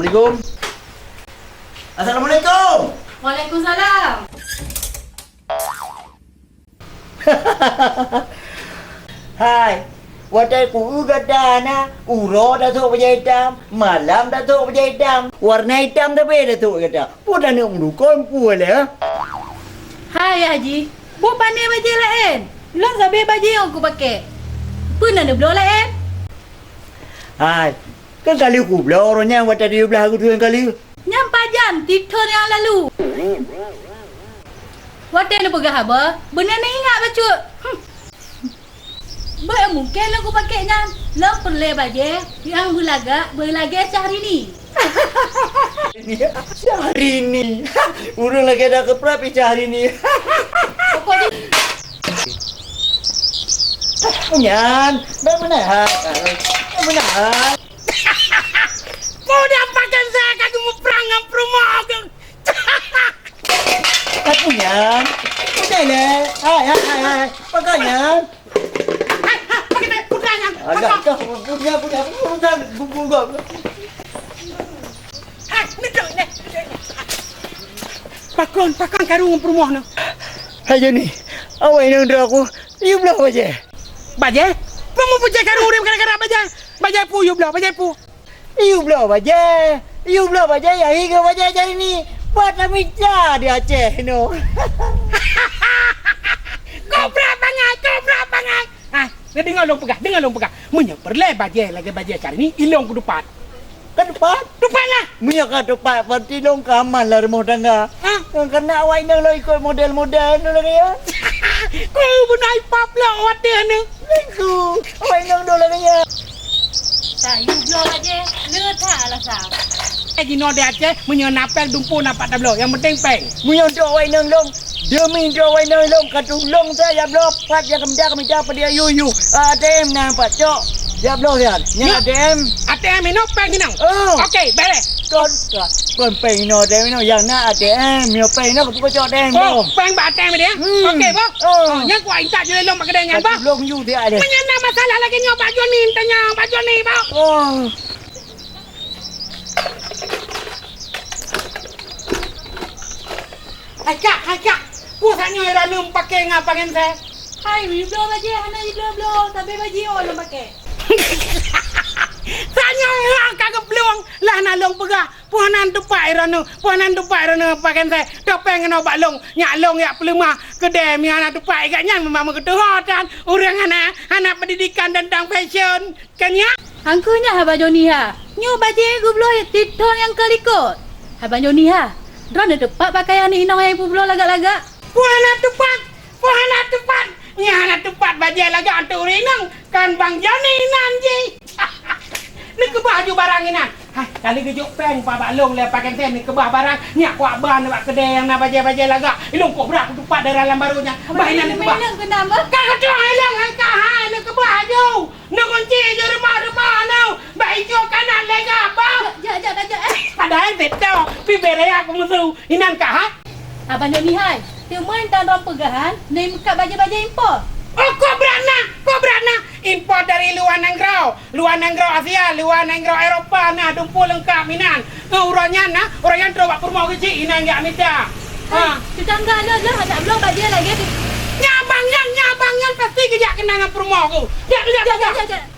Assalamualaikum. Assalamualaikum. Waalaikumsalam. Hai. Watai ku gadana, uro datuk baja hitam, malam datuk baja hitam, warna hitam tapi datuk kata. Pudah nak mendukung pula. Hai Haji. Buat pandai baju lain. Long sampai baju yang aku pakai. Pernah nak belah lain? Hai. Kan kali ku belah orangnya watai dia belah aku tu yang kali. Nyampa jam TikTok yang lalu. Watai nak pegang apa? Benar nak ingat baca. Baik mungkin aku pakainya. Long perlu baju yang berlagak sehari ni. Hari ni. Urang lagi dah keprapi hari ni. Pokoknya Punyan, benar. Benar. Kau dapatkan saya kagum perang promo. Tak punyan. Benar. Hai. Pakaian. Pakai putranya. Agak kau punya urusan bubul kau. Ni tu ni. Pakon karung promo no. Hai Joni. Awak ini untuk aku. You belah aja. Baje? Kamu punya karung urim gara-gara baje. Baje pu you belah, baje pu. You belah aja. You belah aja ya higa aja jadi ni. Buat namanya di Aceh no. Kau berapa? Dengar long pegang. Munya perle baje lagi baje cari ni ilong ku depan. Kan depan? Depan lah. Minyak kat depan parti long kaman lah rumah tangga. Kena awak ini lo ikut model-model tu lagi ya. Kau pun naik pap lah awak dia ni. Aku. Awak ini dulu lagi ya. tak you belah aja. Letak lah sah. Gino dia Aceh munya napel dumpu napak dah belum. Yang penting peng. Minyak untuk awak ini long. Demi untuk awak ini long. Katu long saya belum. Pat yang kemudian apa dia you. ATM nampak cok. Dia belum ya. Yang ATM. ATM ini peng gino. Oh. Okey, beres. Kon peng no ATM no yang nak ATM. Minyak peng no aku cok ATM Oh, no. peng ba ATM dia. Okey, boh. Oh. Yang kuat intak je long mak kedai ngam, boh. Katu long you dia ada. Menyana masalah lagi nyo baju ni tanya baju ni, boh. Oh. Hai kak. Pusatnya era lum pakai ngapain saya? Hai, you belah baju. Hana you belah. Tapi baju orang pakai. Tanya kagak belum lah nalong pegah. Puhanan tupai ranu pakai saya. Topeng no balong, nyak long yak pelema kedai mi anak tupai gaknya memang ketuhatan. Orang anak pendidikan tentang fashion. Kan ya? Angkunya ha baju ni ha. Nyu baju aku belah TikTok yang kelikut. Ha baju ni ha. Drone ada tepat pakaian ni inang yang belah lagak-lagak. Puhanan tupat. Ni anak tupat baju lagak antu rinang. Kan Bang Joni nanji. Ni kebah ju barang ini. Hai, kali kejuk peng pa balong le pakai sen ni kebah barang. Ni aku ban nak kedai yang nak baje-baje lagak. Ilung kok berak tupat dari alam barunya. Bahinan ni kebah. Mainan kenapa? Kak tu hilang angka hai ni kebah ju. Ni kunci je rumah nau. Baik jo kanan lega apa? Jap. Padahal betul. Pi bere aku musuh. Inan ka ha? Abang Joni hai. Dia main tan orang pegahan. Ni muka baju-baju impor. Oh, kau berana import dari luar negara Asia, luar negara Eropah nah dumpul lengkap minan. Orangnya orang yang terbawa permau kecil ini enggak minta. Kita enggak ada ada belum baju lagi. Nyabang pasti kejak kenangan permau ku. Jap.